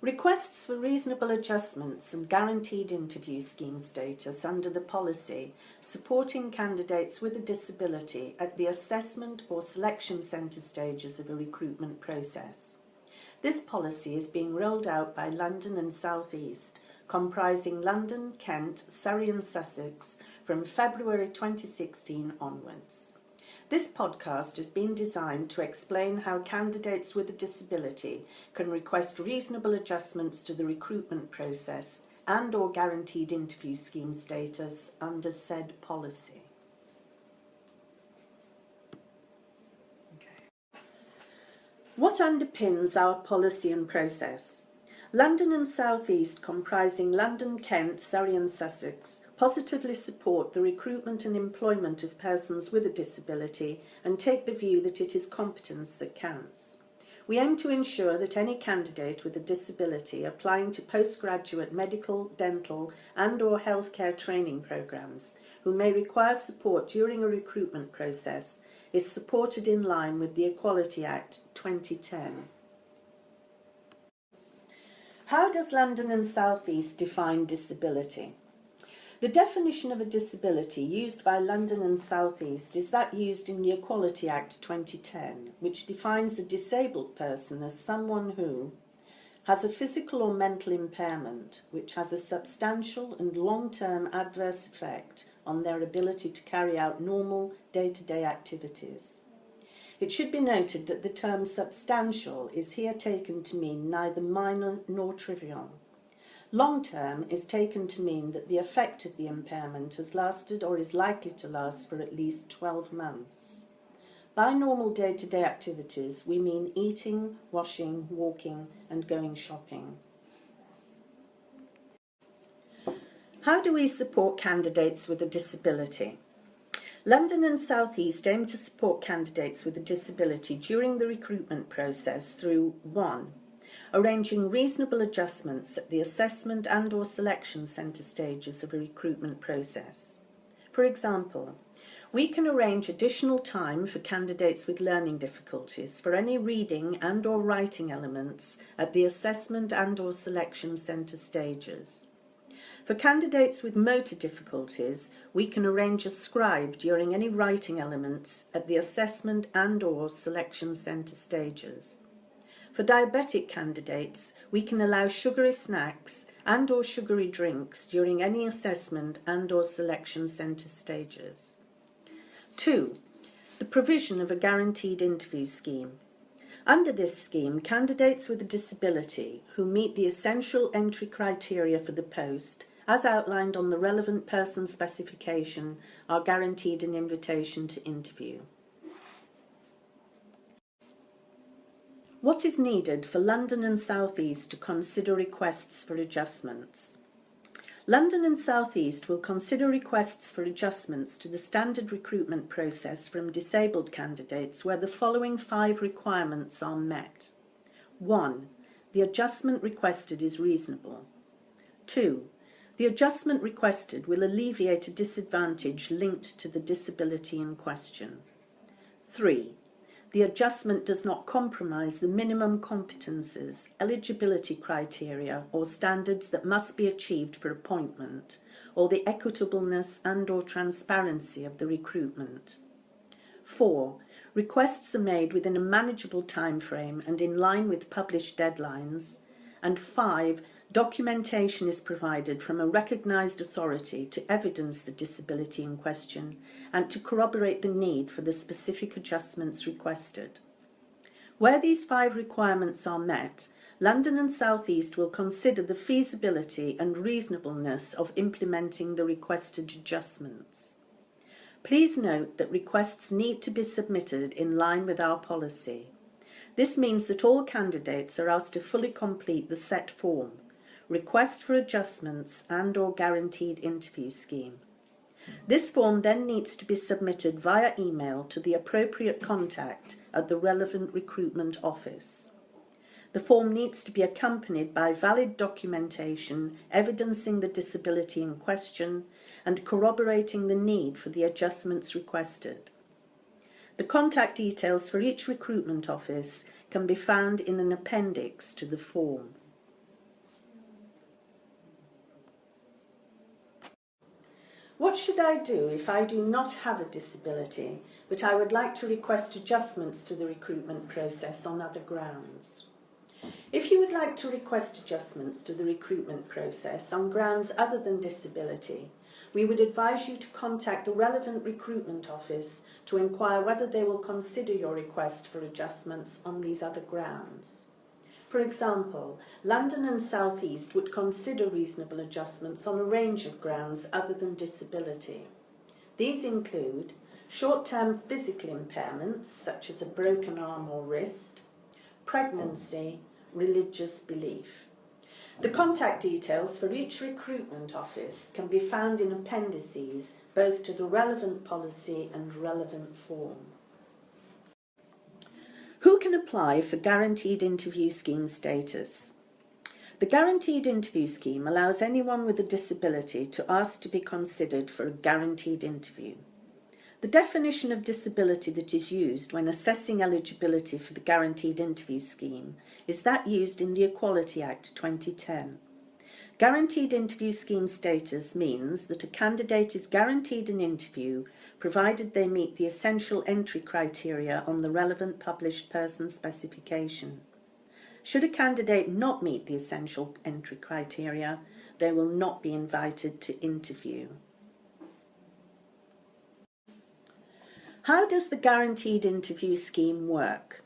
Requests for reasonable adjustments and guaranteed interview scheme status under the policy supporting candidates with a disability at the assessment or selection centre stages of a recruitment process. This policy is being rolled out by London and South East, comprising London, Kent, Surrey and Sussex from February 2016 onwards. This podcast has been designed to explain how candidates with a disability can request reasonable adjustments to the recruitment process and/or guaranteed interview scheme status under said policy. What underpins our policy and process? London and South East, comprising London, Kent, Surrey and Sussex, positively support the recruitment and employment of persons with a disability and take the view that it is competence that counts. We aim to ensure that any candidate with a disability applying to postgraduate medical, dental and/or healthcare training programmes who may require support during a recruitment process is supported in line with the Equality Act 2010. How does London and South East define disability? The definition of a disability used by London and South East is that used in the Equality Act 2010, which defines a disabled person as someone who has a physical or mental impairment which has a substantial and long-term adverse effect on their ability to carry out normal day-to-day activities. It should be noted that the term substantial is here taken to mean neither minor nor trivial. Long-term is taken to mean that the effect of the impairment has lasted or is likely to last for at least 12 months. By normal day-to-day activities, we mean eating, washing, walking, and going shopping. How do we support candidates with a disability? London and South East aim to support candidates with a disability during the recruitment process through 1. Arranging reasonable adjustments at the assessment and/or selection centre stages of a recruitment process. For example, we can arrange additional time for candidates with learning difficulties for any reading and/or writing elements at the assessment and/or selection centre stages. For candidates with motor difficulties, we can arrange a scribe during any writing elements at the assessment and/or selection centre stages. For diabetic candidates, we can allow sugary snacks and/or sugary drinks during any assessment and/or selection centre stages. 2. The provision of a guaranteed interview scheme. Under this scheme, candidates with a disability who meet the essential entry criteria for the post, as outlined on the relevant person specification, are guaranteed an invitation to interview. What is needed for London and South East to consider requests for adjustments? London and South East will consider requests for adjustments to the standard recruitment process from disabled candidates where the following 5 requirements are met. 1. The adjustment requested is reasonable. 2. The adjustment requested will alleviate a disadvantage linked to the disability in question. 3. The adjustment does not compromise the minimum competences, eligibility criteria or standards that must be achieved for appointment, or the equitableness and/or transparency of the recruitment. 4. Requests are made within a manageable time frame and in line with published deadlines. And 5. Documentation is provided from a recognised authority to evidence the disability in question and to corroborate the need for the specific adjustments requested. Where these 5 requirements are met, London and South East will consider the feasibility and reasonableness of implementing the requested adjustments. Please note that requests need to be submitted in line with our policy. This means that all candidates are asked to fully complete the set form, Request for Adjustments and/or Guaranteed Interview Scheme. This form then needs to be submitted via email to the appropriate contact at the relevant recruitment office. The form needs to be accompanied by valid documentation evidencing the disability in question and corroborating the need for the adjustments requested. The contact details for each recruitment office can be found in an appendix to the form. What should I do if I do not have a disability, but I would like to request adjustments to the recruitment process on other grounds? If you would like to request adjustments to the recruitment process on grounds other than disability, we would advise you to contact the relevant recruitment office to inquire whether they will consider your request for adjustments on these other grounds. For example, London and South East would consider reasonable adjustments on a range of grounds other than disability. These include short-term physical impairments such as a broken arm or wrist, pregnancy, religious belief. The contact details for each recruitment office can be found in appendices both to the relevant policy and relevant form. Who can apply for Guaranteed Interview Scheme status? The Guaranteed Interview Scheme allows anyone with a disability to ask to be considered for a guaranteed interview. The definition of disability that is used when assessing eligibility for the Guaranteed Interview Scheme is that used in the Equality Act 2010. Guaranteed Interview Scheme status means that a candidate is guaranteed an interview provided they meet the essential entry criteria on the relevant published person specification. Should a candidate not meet the essential entry criteria, they will not be invited to interview. How does the Guaranteed Interview Scheme work?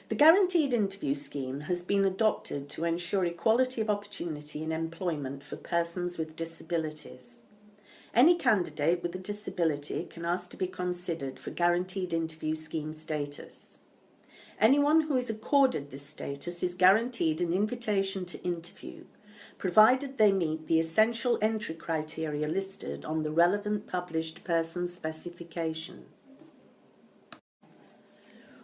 The Guaranteed Interview Scheme has been adopted to ensure equality of opportunity in employment for persons with disabilities. Any candidate with a disability can ask to be considered for Guaranteed Interview Scheme status. Anyone who is accorded this status is guaranteed an invitation to interview, provided they meet the essential entry criteria listed on the relevant published person specification.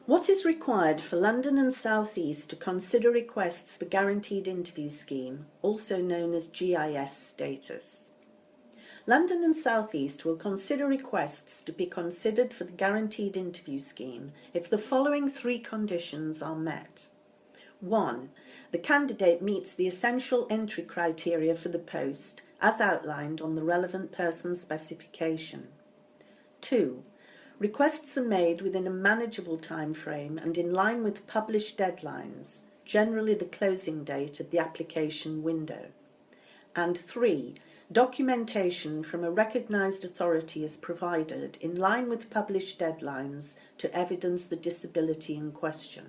What is required for London and South East to consider requests for Guaranteed Interview Scheme, also known as GIS status? London and South East will consider requests to be considered for the Guaranteed Interview Scheme if the following three conditions are met. 1. The candidate meets the essential entry criteria for the post as outlined on the relevant person specification. 2. Requests are made within a manageable time frame and in line with published deadlines, generally the closing date of the application window. And 3. Documentation from a recognised authority is provided in line with published deadlines to evidence the disability in question.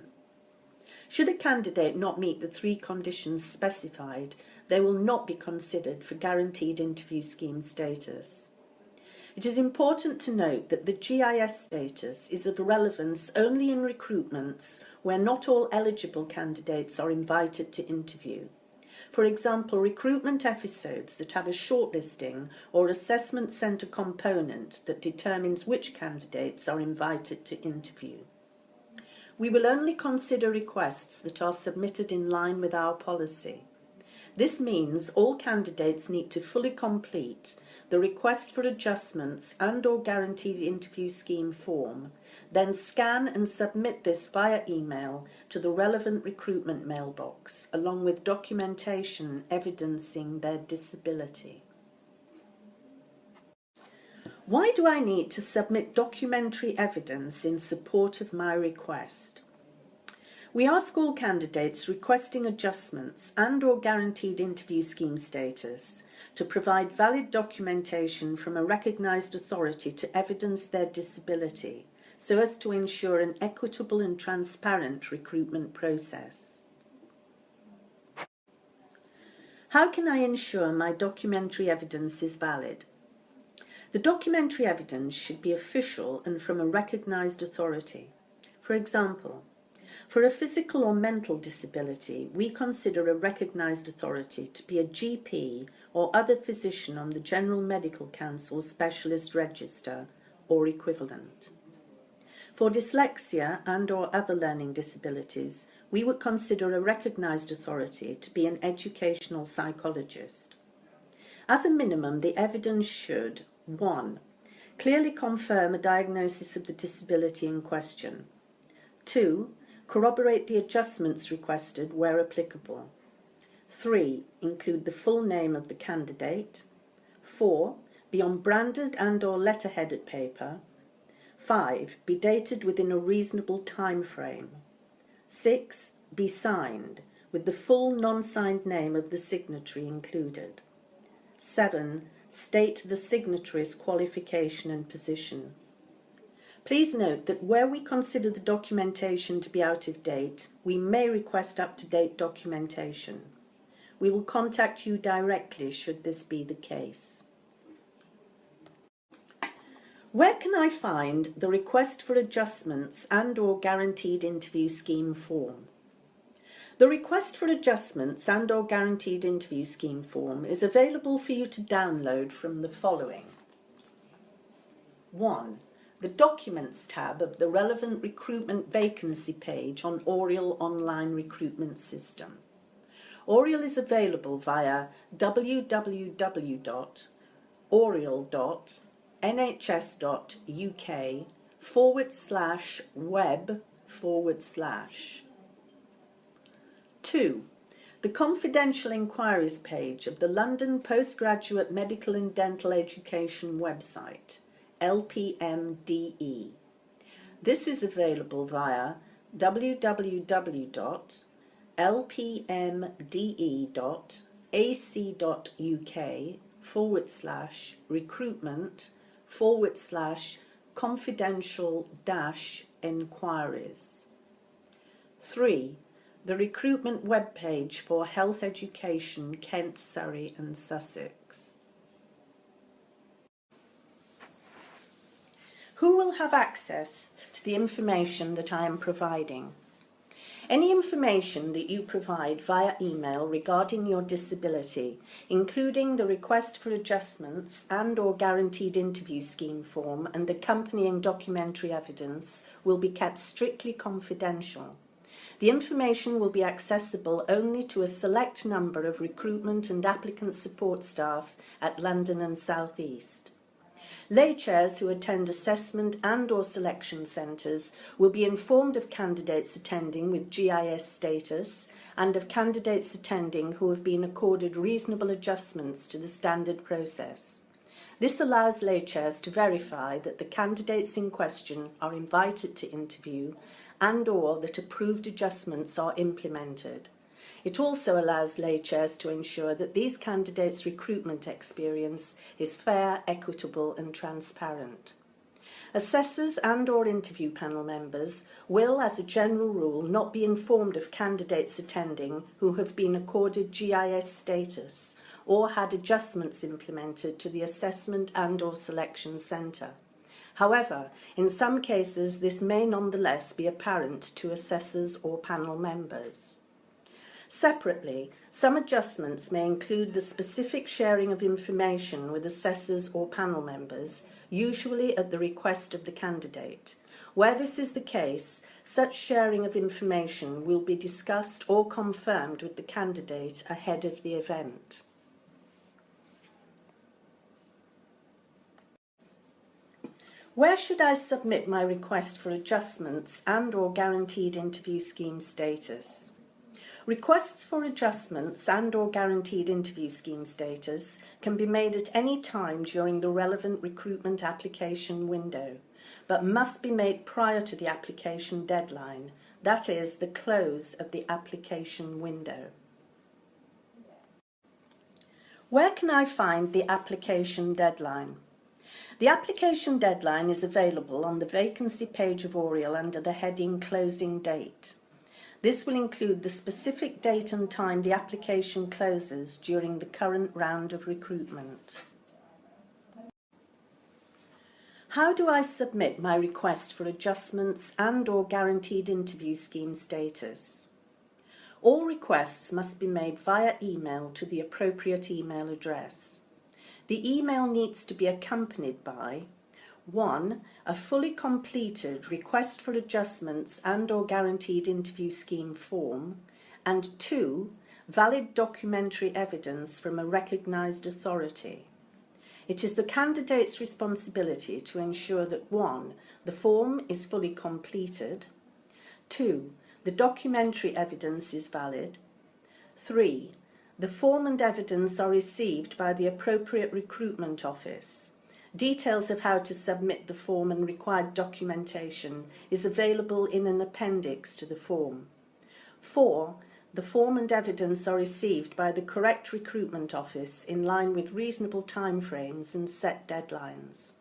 Should a candidate not meet the three conditions specified, they will not be considered for Guaranteed Interview Scheme status. It is important to note that the GIS status is of relevance only in recruitments where not all eligible candidates are invited to interview. For example, recruitment episodes that have a shortlisting or assessment centre component that determines which candidates are invited to interview. We will only consider requests that are submitted in line with our policy. This means all candidates need to fully complete the request for adjustments and/or Guaranteed Interview Scheme form, then scan and submit this via email to the relevant recruitment mailbox, along with documentation evidencing their disability. Why do I need to submit documentary evidence in support of my request? We ask all candidates requesting adjustments and/or Guaranteed Interview Scheme status to provide valid documentation from a recognised authority to evidence their disability, so as to ensure an equitable and transparent recruitment process. How can I ensure my documentary evidence is valid? The documentary evidence should be official and from a recognised authority. For example, for a physical or mental disability, we consider a recognised authority to be a GP or other physician on the General Medical Council Specialist Register or equivalent. For dyslexia and/or other learning disabilities, we would consider a recognised authority to be an educational psychologist. As a minimum, the evidence should 1. Clearly confirm a diagnosis of the disability in question. 2. Corroborate the adjustments requested where applicable. 3. Include the full name of the candidate. 4. be on branded and/or letterheaded paper. 5. Be dated within a reasonable time frame. 6. Be signed, with the full non-signed name of the signatory included. 7. State the signatory's qualification and position. Please note that where we consider the documentation to be out of date, we may request up-to-date documentation. We will contact you directly should this be the case. Where can I find the request for adjustments and/or guaranteed interview scheme form? The request for adjustments and/or guaranteed interview scheme form is available for you to download from the following. 1. The Documents tab of the relevant recruitment vacancy page on Oriel Online Recruitment System. Oriel is available via www.oriel.nhs.uk/web/. 2. The Confidential Inquiries page of the London Postgraduate Medical and Dental Education website, LPMDE. This is available via www.lpmde.ac.uk/recruitment/confidential-inquiries. 3. The recruitment webpage for Health Education, Kent, Surrey and Sussex. Who will have access to the information that I am providing? Any information that you provide via email regarding your disability, including the request for adjustments and/or guaranteed interview scheme form and accompanying documentary evidence, will be kept strictly confidential. The information will be accessible only to a select number of recruitment and applicant support staff at London and South East. Lay chairs who attend assessment and/or selection centres will be informed of candidates attending with GIS status and of candidates attending who have been accorded reasonable adjustments to the standard process. This allows lay chairs to verify that the candidates in question are invited to interview and/or that approved adjustments are implemented. It also allows lay chairs to ensure that these candidates' recruitment experience is fair, equitable and transparent. Assessors and/or interview panel members will, as a general rule, not be informed of candidates attending who have been accorded GIS status or had adjustments implemented to the assessment and/or selection centre. However, in some cases this may nonetheless be apparent to assessors or panel members. Separately, some adjustments may include the specific sharing of information with assessors or panel members, usually at the request of the candidate. Where this is the case, such sharing of information will be discussed or confirmed with the candidate ahead of the event. Where should I submit my request for adjustments and/or guaranteed interview scheme status? Requests for adjustments and/or guaranteed interview scheme status can be made at any time during the relevant recruitment application window, but must be made prior to the application deadline, that is, the close of the application window. Where can I find the application deadline? The application deadline is available on the vacancy page of Oriel under the heading Closing Date. This will include the specific date and time the application closes during the current round of recruitment. How do I submit my request for adjustments and/or guaranteed interview scheme status? All requests must be made via email to the appropriate email address. The email needs to be accompanied by 1. A fully completed request for adjustments and/or guaranteed interview scheme form, and 2. Valid documentary evidence from a recognised authority. It is the candidate's responsibility to ensure that 1. The form is fully completed, 2. The documentary evidence is valid, 3. The form and evidence are received by the appropriate recruitment office. Details of how to submit the form and required documentation is available in an appendix to the form. 4. The form and evidence are received by the correct recruitment office in line with reasonable timeframes and set deadlines.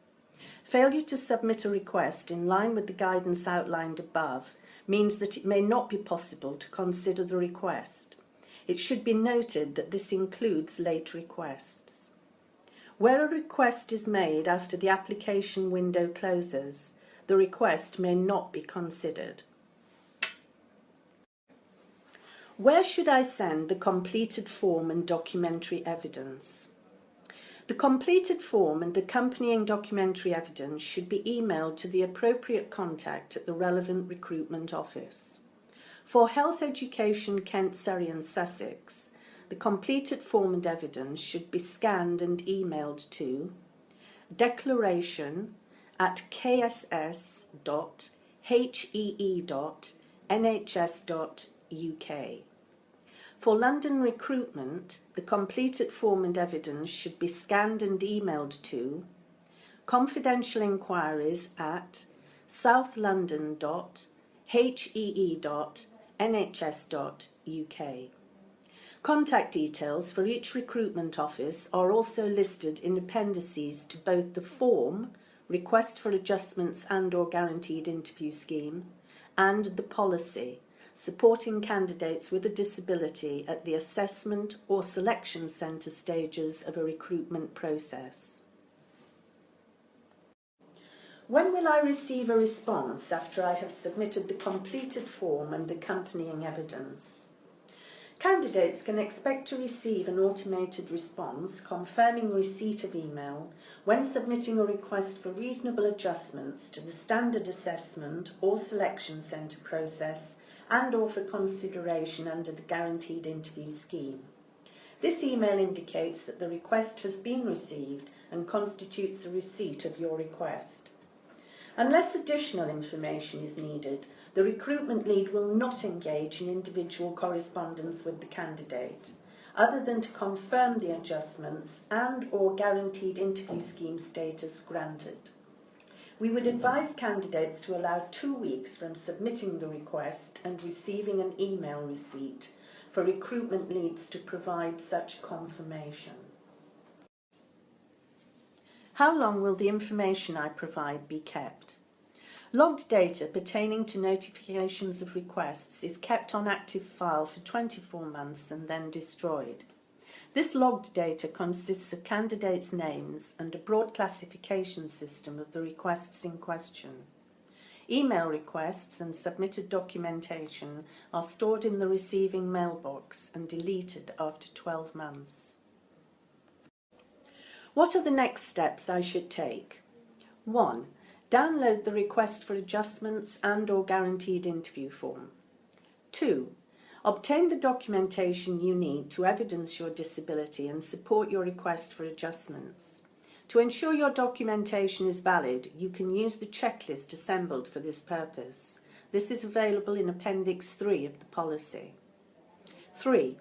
Failure to submit a request in line with the guidance outlined above means that it may not be possible to consider the request. It should be noted that this includes late requests. Where a request is made after the application window closes, the request may not be considered. Where should I send the completed form and documentary evidence? The completed form and accompanying documentary evidence should be emailed to the appropriate contact at the relevant recruitment office. For Health Education Kent, Surrey and Sussex, the completed form and evidence should be scanned and emailed to declaration@hee.nhs.uk. For London recruitment, the completed form and evidence should be scanned and emailed to confidential inquiries at southlondon.hee.nhs.uk. Contact details for each recruitment office are also listed in appendices to both the form, Request for Adjustments and/or Guaranteed Interview Scheme, and the policy, Supporting Candidates with a Disability at the Assessment or Selection Centre stages of a recruitment process. When will I receive a response after I have submitted the completed form and accompanying evidence? Candidates can expect to receive an automated response confirming receipt of email when submitting a request for reasonable adjustments to the standard assessment or selection centre process and/or for consideration under the Guaranteed Interview Scheme. This email indicates that the request has been received and constitutes a receipt of your request. Unless additional information is needed, the recruitment lead will not engage in individual correspondence with the candidate, other than to confirm the adjustments and/or Guaranteed Interview Scheme status granted. We would advise candidates to allow 2 weeks from submitting the request and receiving an email receipt for recruitment leads to provide such confirmation. How long will the information I provide be kept? Logged data pertaining to notifications of requests is kept on active file for 24 months and then destroyed. This logged data consists of candidates' names and a broad classification system of the requests in question. Email requests and submitted documentation are stored in the receiving mailbox and deleted after 12 months. What are the next steps I should take? 1. Download the Request for Adjustments and/or Guaranteed Interview form. 2. Obtain the documentation you need to evidence your disability and support your request for adjustments. To ensure your documentation is valid, you can use the checklist assembled for this purpose. This is available in Appendix 3 of the policy. 3.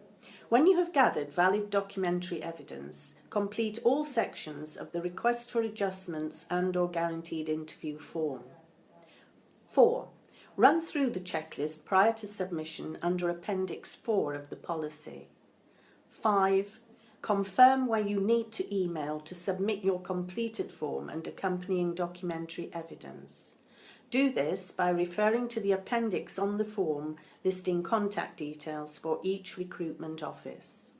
When you have gathered valid documentary evidence, complete all sections of the Request for Adjustments and/or Guaranteed Interview form. 4. Run through the checklist prior to submission under Appendix 4 of the policy. 5. Confirm where you need to email to submit your completed form and accompanying documentary evidence. Do this by referring to the appendix on the form listing contact details for each recruitment office.